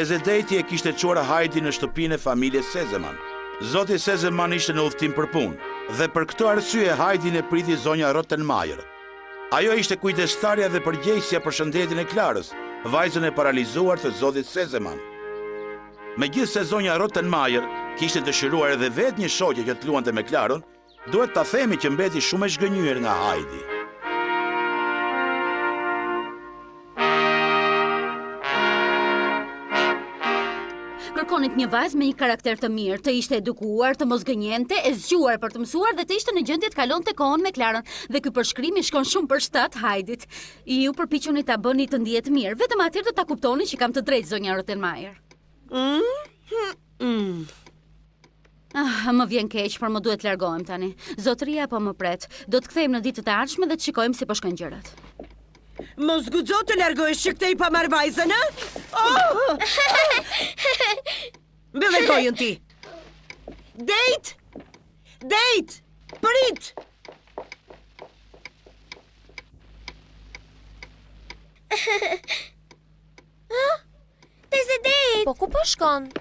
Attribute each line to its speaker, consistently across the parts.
Speaker 1: Tezedejti e kishte çuar Heidi në shtëpinë e familjes Sezeman. Zoti Sezeman ishte në udhtim për punë dhe për këtë arsye Heidi e priti zonja Rottenmeier. Ajo ishte kujdestarja dhe përgjegjësja për shëndetin e Klarës, vajzën e paralizuar të zotit Sezeman. Megjithse zonja Rottenmeier kishte dëshiruar edhe vetë një shoqe që të luante me Klarën, duhet ta themi që mbeti shumë e zhgënjur nga Heidi.
Speaker 2: Kërkonit një vajzë me një karakter të mirë, të ishte edukuar, të mos gënjente, e zgjuar për të mësuar dhe të ishte në gjendje të kalonte kohën me Klarën, dhe ky përshkrim i shkon shumë për shtat Heidit. Ju përpiquni ta bëni të ndihet mirë, vetëm atëherë do ta kuptoni që kam të drejtë zonja Rottenmeier. Më vjen keq, por më duhet të largohem tani. Zotëria po më pret. Do të kthehemi në ditët e ardhshme dhe të shikojmë si po shkojnë gjërat.
Speaker 3: Mos guxo të largohesh që këtej pa marrë vajzën, a? Mbëllë gojën ti. Dejt! Dejt! Prit!
Speaker 4: Tezedejt! Po ku po shkon?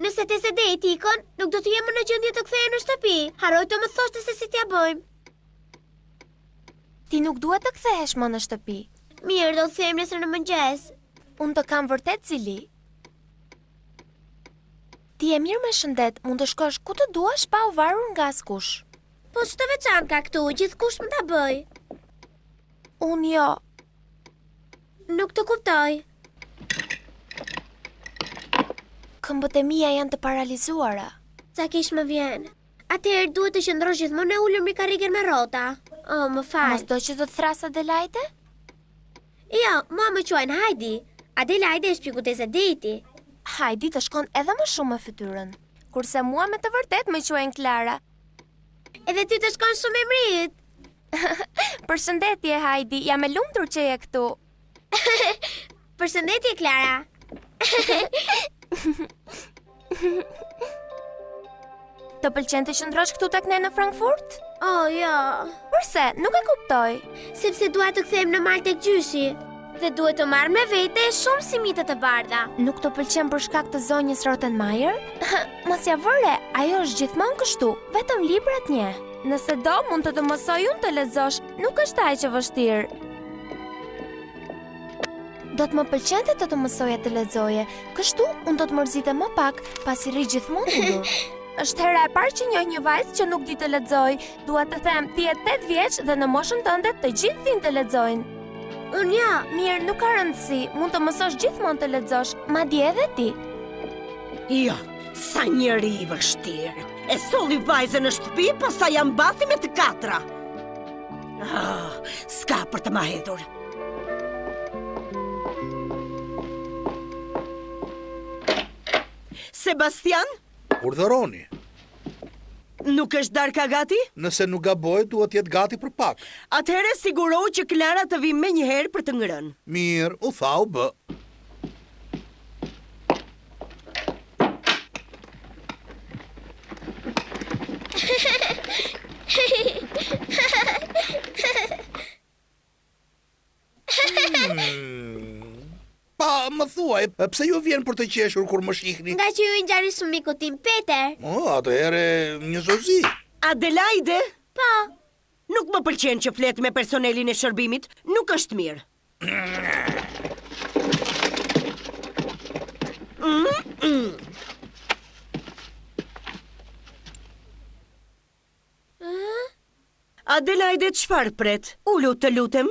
Speaker 4: Nëse Tezedejt ikon, nuk do të jemi në gjendje të kthehej në shtëpi. Haroj të më thoshte se si t'ja bëjmë. Ti nuk duhet të kthehesh më në shtëpi. Mirë, do të them nesër në mëngjes. Unë të kam vërtet Zili. Ti e mirë me shëndet, mund të shkosh ku të duash pa u varur nga askush. Po ç'të veçan ka këtu, gjithkush më ta bëj. Unë jo. Nuk të kuptoj. Këmbët e mia janë të paralizuara. Sa kish më vjen. Atëherë duhet të qëndrosh gjithmonë e ulur mbi karrigen me rrota. Oh, më fal. Mos do që do të thras Adelaide? Jo, mua më quajnë Heidi. Adelaide është piku Tezedejti. Heidi të shkon edhe më shumë me fytyrën. Kurse mua me të vërtet më quajnë Klara. Edhe ty të shkon shumë e mrit. Përshëndetje Heidi, jam e lumtur që je këtu. Përshëndetje Klara. Të pëlqen të qëndrosh këtu tek ne në Frankfurt? Oh, jo. Përse? Nuk e kuptoj. Sepse dua të kthehem në mal tek gjyshi. Dhe duhet të marr me vete shumë simitë të bardha. Nuk të pëlqen për shkak të zonjës Rottenmeier? Mos ja vëre, ajo është gjithmonë kështu, vetëm librat një. Nëse do, mund të mësoj unë të lexosh, nuk është aq e vështirë. Do të më pëlqente të mësoja të lexoje, kështu unë do të mërzitem më pak, pasi rri gjithmonë undur. Është hera e parë që njoh një vajzë që nuk di të lexoj. Dua të them, ti je 8 vjeç dhe në moshën tënde të gjithë din të lexojnë. Unë ja, mirë, nuk ka rëndësi. Mund të mësosh gjithmonë të lexosh, madje edhe ti.
Speaker 3: Jo, sa njeri i vështirë. E solli vajzën në shtëpi, pastaj ja mbati me të katra. S'ka për të ma hedhur. Sebastian?
Speaker 5: Urdhëroni.
Speaker 3: Nuk është darka gati?
Speaker 5: Nëse nuk gaboj, duhet jetë gati për pak.
Speaker 3: Atëherë sigurohu që Klara të vi me njëherë për të ngrënë.
Speaker 5: Mirë, u thau bë. Pa, më thuaj, pse ju vjen për të qeshur kur më shihni?
Speaker 4: Nga që ju i ngjani shumë miku tim Peter.
Speaker 5: Atëherë një zozi.
Speaker 3: Adelaide?
Speaker 4: Po.
Speaker 3: Nuk më pëlqen që flet me personelin e shërbimit, nuk është mirë. Adelaide, çfarë pret? Ulu të lutem.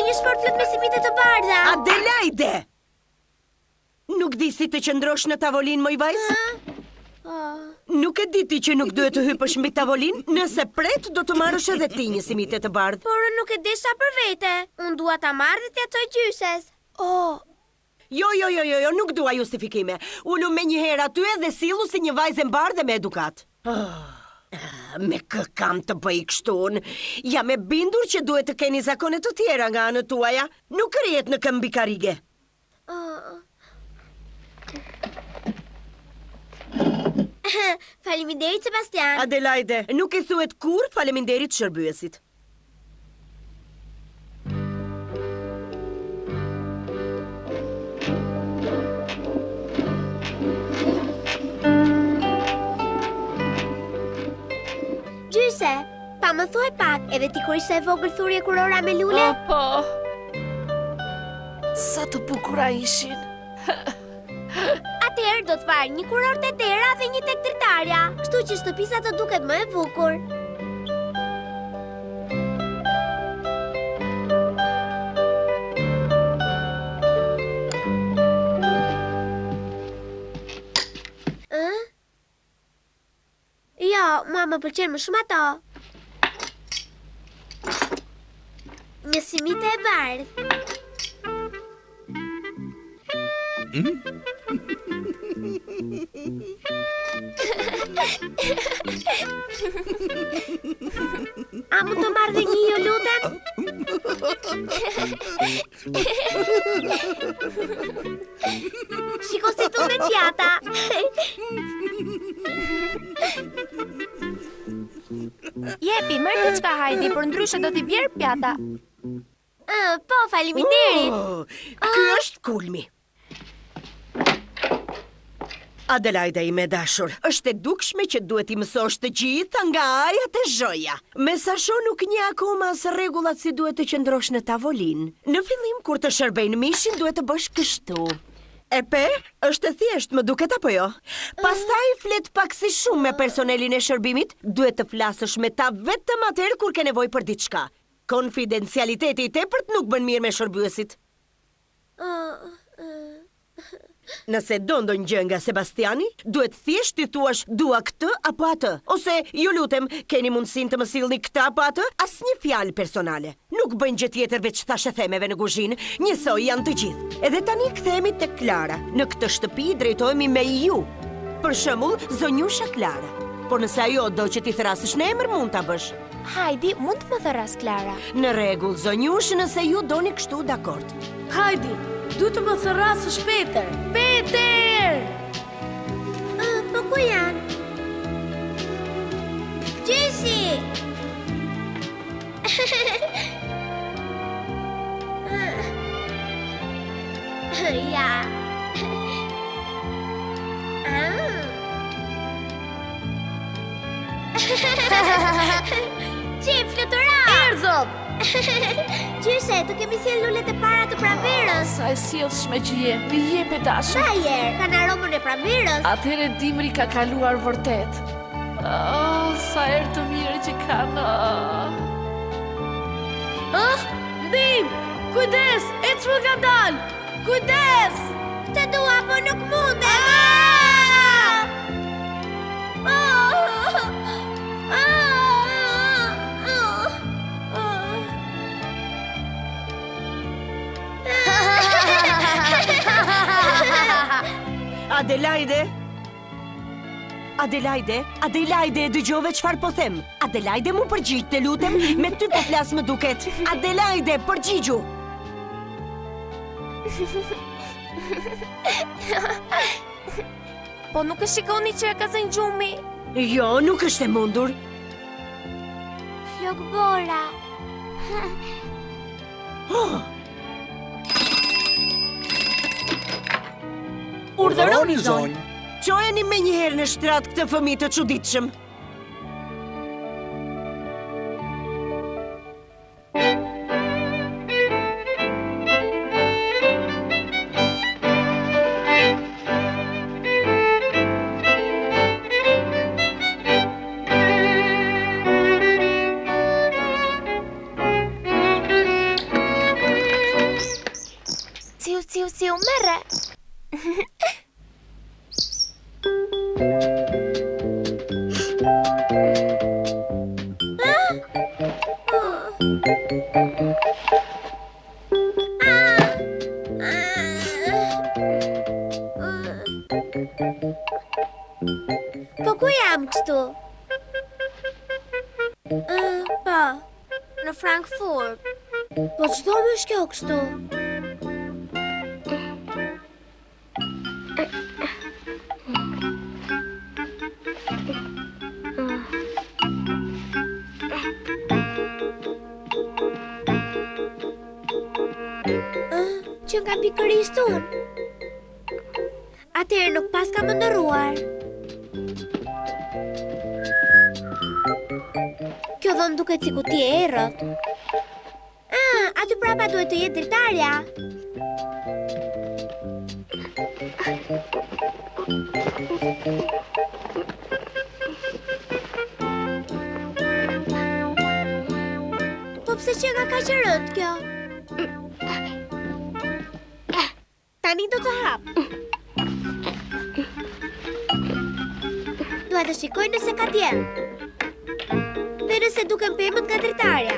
Speaker 4: Një sport plot me simite të bardha.
Speaker 3: Adelaide! Nuk di si të qëndrosh në tavolinë, moj vajzë? Nuk e di ti që nuk duhet të hypësh mbi tavolinë? Nëse pret, do të marrësh edhe ti një simite të bardhë.
Speaker 4: Por unë nuk e di sa për vete. Unë dua ta marr dhe t'ja çoj gjyshes.
Speaker 3: Jo, nuk dua justifikime. Ulu me njëherë aty dhe sillu si një vajzë e bardhë me edukat. Me kë kam të bëj kështu unë? Jam e bindur që duhet të keni zakone të tjera nga anët tuaja. Nuk rrihet në këmbë karige.
Speaker 4: Faleminderit, Sebastian.
Speaker 3: Adelaide, nuk i thuhet kur faleminderit shërbyesit.
Speaker 4: Gjyse, pa më thuaj pak, edhe ti kur ishte e vogël thurje kurora me lule?
Speaker 6: Po. Sa të bukura ishin.
Speaker 4: Atëherë do të varë një kuror te tera dhe një tek dritarja, kështu që shtëpisa të duket më e bukur. Jo, mua më pëlqen më shumë ato. Një simite e bardhë. A mu të marrë dhe një, ju lutem? Shiko si tu me pjata.
Speaker 6: Jepi, mërë të qka Hajdi, për ndryshe do t'i bjerë pjata.
Speaker 4: Po, faleminderit.
Speaker 3: Ky është kulmi. Adelaide ime dashur, është e dukshme që duhet i mësosh të gjitha nga aja të zhoja. Me sa sho nuk një akoma së rregullat si duhet të qëndrosh në tavolin. Në fillim, kur të shërbejnë mishin, duhet të bësh kështu. E pe, është e thjesht, më duket apo jo? Pastaj flet pak si shumë me personelin e shërbimit, duhet të flasësh me ta vetëm atëherë kur ke nevojë për diçka. Konfidencialiteti i tepërt nuk bën mirë me shërbyesit. Nëse do ndonjë gjë nga Sebastiani, duhet thjesht t'i thuash dua këtë apo atë. Ose, ju lutem, keni mundësinë të më sillni këtë apo atë, asnjë fjalë personale. Nuk bëjnë gjë tjetër veç thashë themeve në kuzhinë, njësoj janë të gjithë. Edhe tani kthehemi tek Klara. Në këtë shtëpi drejtohemi me ju. Për shembull, zonjusha Klara. Por nëse ajo do që ti thrasësh në emër, mund ta bësh.
Speaker 6: Hajdi, mund të më thëras Klara.
Speaker 3: Në rregull, zonjush, nëse ju doni kështu dakord.
Speaker 7: Hajdi, du të më thërasësh Peter. Peter!
Speaker 4: Po ku janë? Gjysi! Ja. Qip, flutura!
Speaker 7: Erdhëm!
Speaker 4: Gjyse, të kemi sjell lulet e para të pranverës.
Speaker 6: Sa e sjellshme që je, mi jep e dashur.
Speaker 4: Bajer, kanë aromën e pranverës.
Speaker 6: Atëhere dimri ka kaluar vërtet. Sa erë të mirë që kanë.
Speaker 7: Ndim! Kujdes! Ec më ka dal! Kujdes!
Speaker 4: Të dua, po nuk munde!
Speaker 3: Adelaide? Adelaide, dëgjove çfarë po them? Adelaide mu përgjigj, të lutem, me ty po flas më duket. Adelaide, përgjigju.
Speaker 6: Po nuk e shikoni që e ka zënë gjumi?
Speaker 3: Jo, nuk është e mundur.
Speaker 4: Flokbora.
Speaker 3: Urdhëroni zonjë. Çojeni me njëherë në shtrat këtë fëmijë të çuditshëm.
Speaker 6: Ciu, merre!
Speaker 4: Po ku jam kështu? Po, në Frankfurt. Po çdo më shkjo kështu? Që nga pikërisht unë. Atëherë nuk pas ka më ndërruar. Kjo dhomë duket si kuti e errët. Aty prapa duhet të jetë dritarja. Po pse që nga ka që rënd kjo? Tani do të hap. Dua të shikoj nëse ka djel. Dhe nëse duken pemët nga dritarja.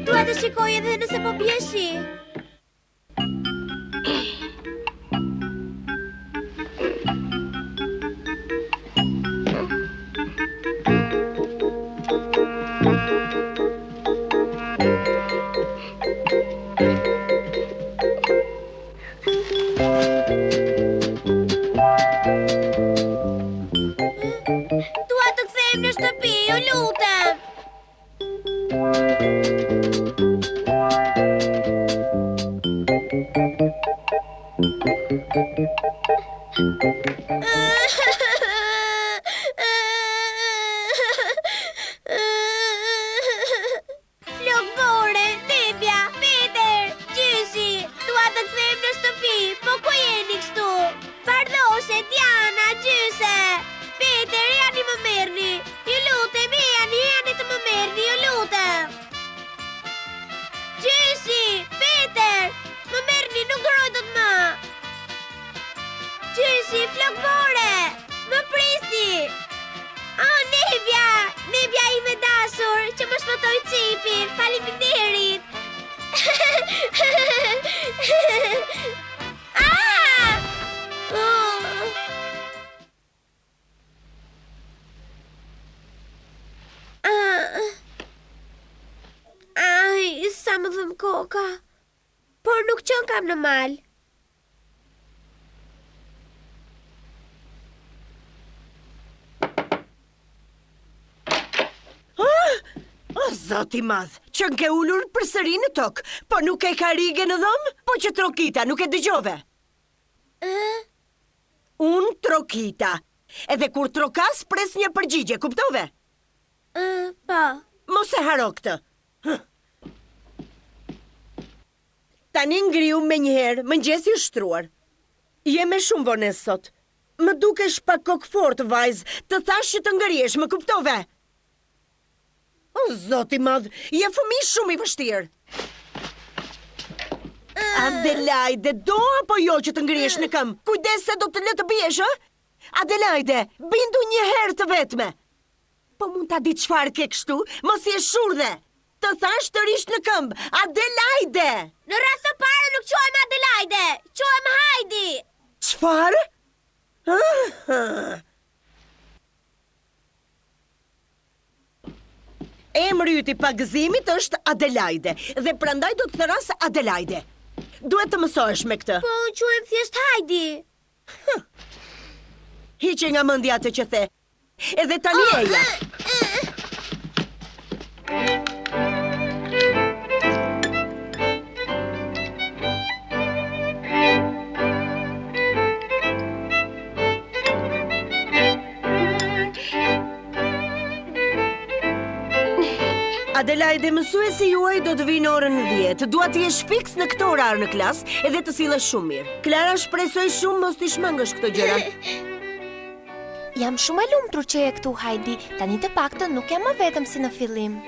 Speaker 4: Dua të shikoj edhe nëse po bie shi. Dua të kthehem në shtëpi, ju lutem. Flokëbore, Nebja, Peter, Gjysi, dua të kthehem në shtëpi, po ku jeni kështu? Pardoshe, Diana, Gjyse, Peter, jani më merrni. Ju lutem, jani të më merrni, ju lutem. Gjysi, Peter, më merrni, nuk dëroj dot më. Gjysi, flokëbore, më prisni. Nebja ime dashur, që më shpëtoi Cipin, faleminderit. Ai, sa më dhëm koka. Por nuk qën kam në mal.
Speaker 3: O, zoti madh, që nke ullur përsëri në tokë, po nuk e ka rigë në dhomë, po që Trokita nuk e dëgjove. Unë Trokita, edhe kur trokas pres një përgjigje, kuptove?
Speaker 4: Po.
Speaker 3: Mos e haro këtë. Tani ngriu me njëherë, mëngjesi i shtruar. Jeme shumë vones sot. Më dukesh pak kokë fort, vajzë, të thash që të ngërjesh, më kuptove? O, zoti madh, je fëmijë shumë i vështirë. Adelaide, do apo jo që të ngrihesh në këmbë? Kujdes se do të lë të biesh, ë? Adelaide, bindu një herë të vetme. Po mund ta di çfarë ke kështu? Mos je shurdhe. Të thash të rish në këmbë. Adelaide!
Speaker 4: Në rast të parë nuk quhem Adelaide, quhem Heidi.
Speaker 3: Çfarë? Emri yt i pagëzimit është Adelaide dhe prandaj do të thëras Adelaide. Duhet të mësohesh me këtë.
Speaker 4: Po, quhem thjesht Heidi.
Speaker 3: Hiqe nga mendja atë që the. Edhe tani eja. Adelaide, mësuesi juaj do të vinë orën 10. Dua të jesh fiks në këtë orar në klas edhe të sillesh shumë mirë. Klara, shpresoj shumë mos t'i shmangësh këto gjëra.
Speaker 4: Jam shumë e lumtur që je këtu, Heidi. Tani të paktën nuk jam më vetëm si në fillim.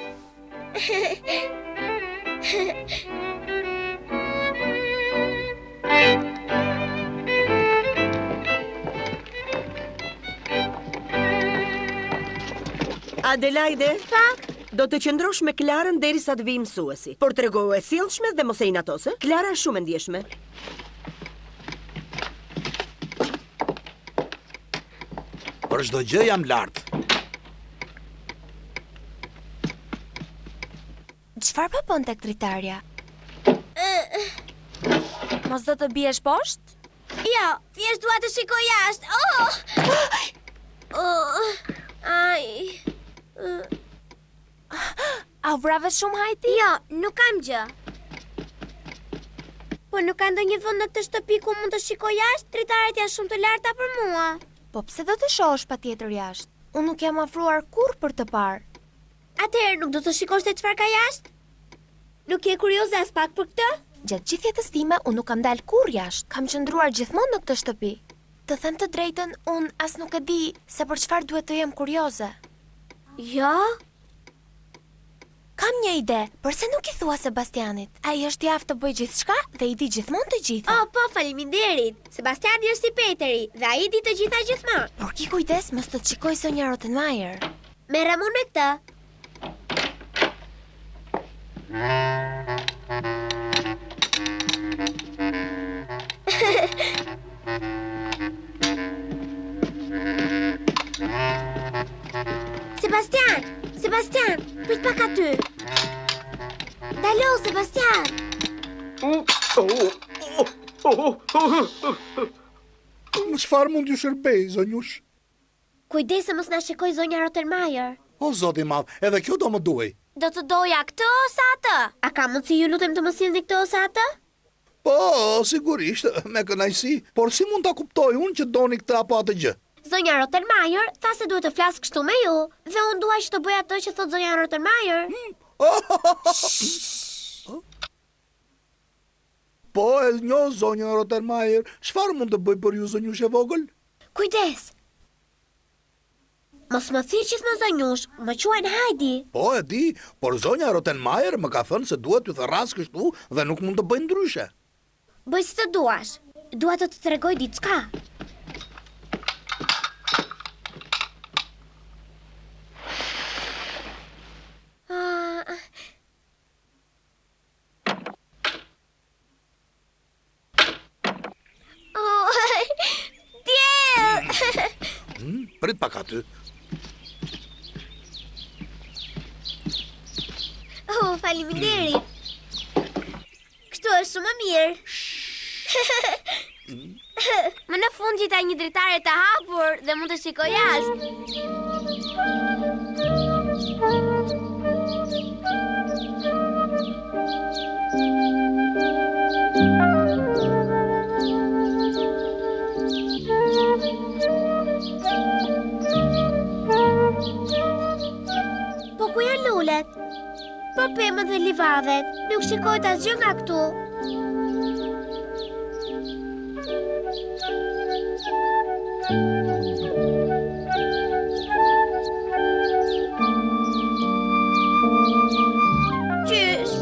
Speaker 3: Adelaide?
Speaker 4: Pa?
Speaker 3: Do të qëndrosh me Klarën derisa të vijë mësuesi. Por tregohu e sjellshme dhe mos e inatose. Klara është shumë e ndjeshme.
Speaker 5: Për çdo gjë jam lart.
Speaker 4: Çfarë po bën tek dritarja? Mos do të biesh poshtë? Jo, thjesht dua të shikoj jashtë. Ai. A vrave shumë Hajti? Jo, nuk kam gjë. Po nuk ka ndonjë vend në këtë shtëpi ku mund të shikoj jashtë? Dritarët janë shumë të larta për mua. Po pse do të shohësh patjetër jashtë? Unë nuk jam afruar kurrë për të parë. Atëherë nuk do të shikosh te çfarë ka jashtë? Nuk je kurioze as pak për këtë? Gjatë gjithë jetës time, unë nuk kam dalë kurrë jashtë. Kam qëndruar gjithmonë në këtë shtëpi. Të them të drejtën, unë as nuk e di se për çfarë duhet të jem kurioze. Jo? Kam një ide, përse nuk i thua Sebastianit? Ai është i aftë të bëjë gjithçka dhe i di gjithmonë të gjitha. Oh, po, faleminderit. Sebastiani është si Peteri dhe ai di të gjitha gjithmonë. Por ki kujdes mos të shikoj Sonja Rottenmeier. Merrem unë me këtë. Sebastian, prit pak aty. Dalo, Sebastian.
Speaker 5: Në çfarë mund t'ju shërbej, zonjush?
Speaker 4: Kujdes se mos na shikoj zonja Rottenmeier.
Speaker 5: O, zoti madh, edhe kjo do më duhej.
Speaker 4: Do të doja këtë ose atë? A ka mundësi ju lutem të më sillni këtë ose atë?
Speaker 5: Po, sigurisht, me kënaqësi, por si mund ta kuptoj unë që doni këtë apo atë gjë?
Speaker 4: Zonja Rottenmeier tha se duhet të flas kështu me ju, dhe unë dua që të bëj atë që thot zonja Rottenmeier.
Speaker 5: Po, e njoh zonja Rottenmeier, çfarë mund të bëj për ju, zonjush e vogël?
Speaker 4: Kujdes. Mos më thirr gjithmonë zonjush, më quajnë Heidi.
Speaker 5: Po, e di, por zonja Rottenmeier më ka thënë se duhet t'ju therras kështu dhe nuk mund të bëj ndryshe.
Speaker 4: Bëj si të duash. Dua të të tregoj diçka.
Speaker 5: Prit pak aty.
Speaker 4: Oh, faleminderit. Kështu është shumë mirë. Më në fund gjeta një dritare të hapur dhe mund të shikoj jashtë. Po ku janë lulet? Po pemët dhe livadhet, nuk shikojt asgjë nga këtu. Qysh,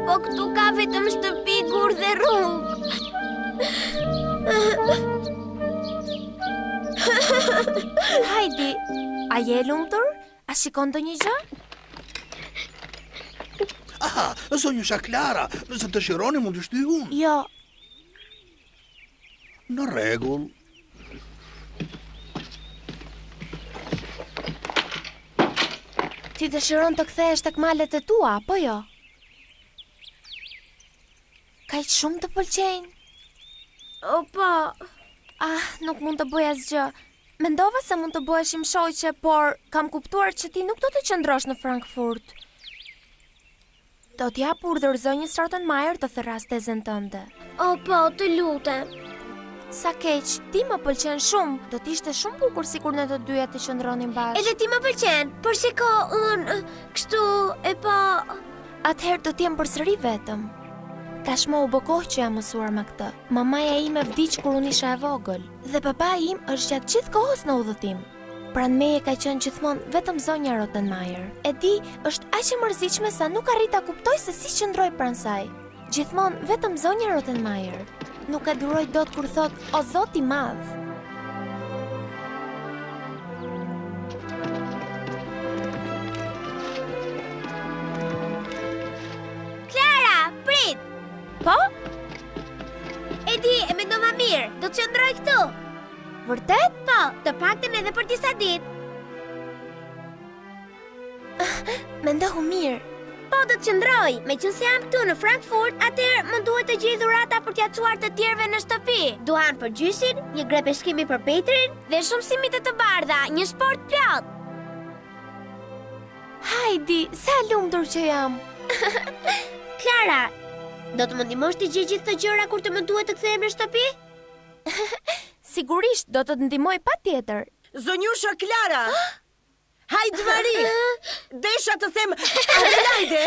Speaker 4: po këtu ka vetëm shtëpi, gur dhe rrugë. Hajdi, a je e lumtur? A shikon ndonjë gjë?
Speaker 5: Aha, zonjusha Klara, nëse të dëshironi mund të shtyj unë.
Speaker 4: Jo.
Speaker 5: Në rregull.
Speaker 4: Ti dëshiron të kthehesh tek malet e tua, apo jo? Kaq shumë të pëlqejnë. O, po. Nuk mund të bëj asgjë. Mendova se mund të bëheshim shoqe, por kam kuptuar që ti nuk do të qëndrosh në Frankfurt. Do t'jap urdhër zonjës Rottenmeier të therras tezën tënde. O, po, të lutem. Sa keq, ti më pëlqen shumë. Do t'ishte shumë bukur sikur ne të dyja të qëndronim bashkë. Edhe ti më pëlqen, por shiko, unë kështu e po. Atëherë do t'jem përsëri vetëm. Tashmë u bë kohë që jam mësuar me këtë. Mamaja ime vdiq kur unë isha e vogël, dhe papa im është gjatë gjithë kohës në udhëtim. Pranë meje ka qenë gjithmonë vetëm zonja Rottenmeier. E di, është aq e mërziqme sa nuk arrit ta kuptoj se si qëndroj pranë saj. Gjithmonë vetëm zonja Rottenmeier. Nuk e duroj dot kur thot, o Zot i madh. Po? Edi, e mendova mirë, do të qëndroj këtu. Vërtet? Po, të paktën edhe për disa ditë. Mendohu mirë. Po, do të qëndroj. Me që se jam këtu në Frankfurt, atëherë më duhet të gjej dhurata për t'ia çuar të tjerëve në shtëpi. Duan për gjyshin, një gre peshkimi për Petrin dhe shumë simite të bardha, një sport plot.
Speaker 6: Hajdi, sa lumtur që jam.
Speaker 4: Klara, do të më ndihmosh të gjej gjithë këto gjëra kur të më duhet të kthehem në shtëpi?
Speaker 6: Sigurisht, do të të ndihmoj patjetër.
Speaker 3: Zonjusha Klara! Hajde Mari! Desha të them Adelaide!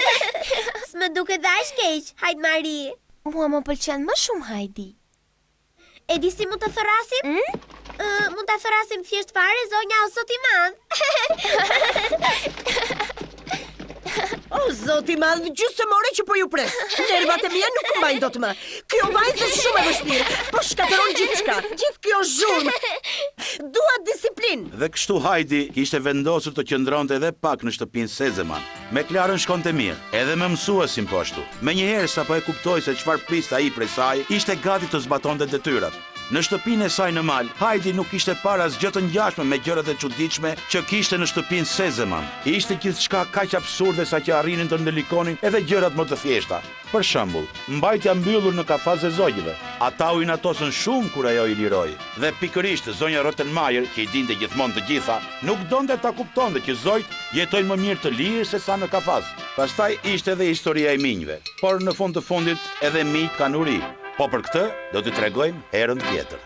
Speaker 4: S'më duket dash keq, hajde Mari.
Speaker 6: Mua më pëlqen më shumë Hajdi.
Speaker 4: E di si mund të thërasim? Mund të thërasim thjesht fare zonja o zoti madh.
Speaker 3: O, zoti madh, gjysmore që po ju pres. Nervat e mia nuk mbajnë dot më. Kjo vajzë është shumë e vështirë, po shkatëron gjithçka. Gjithë kjo zhurmë. Dua disiplinë.
Speaker 1: Dhe kështu Hajdi kishte vendosur të qëndronte edhe pak në shtëpinë Sezeman. Me Klarën shkonte mirë, edhe me mësuesin po ashtu. Menjëherë sapo e kuptoi se çfarë priste ai prej saj, ishte gati të zbatonte detyrat. Në shtëpinë e saj në mal, Hajdi nuk kishte parë asgjë të ngjashme me gjërat e çuditshme që kishte në shtëpinë Sezeman. Ishte gjithçka kaq absurde sa që arrinin të ndalikonin edhe gjërat më të thjeshta. Për shembull, mbajtja mbyllur në kafaz e zogjve. Ata u inatosën shumë kur ajo i liroi. Dhe pikërisht zonja Rottenmeier, që i dinte gjithmonë të gjitha, nuk donte ta kuptonte që zojt jetojnë më mirë të lirë se sa në kafaz. Pastaj ishte edhe historia e minjve, por në fund të fundit edhe mijt kanë uri. Po për këtë do t'ju tregojmë herën tjetër.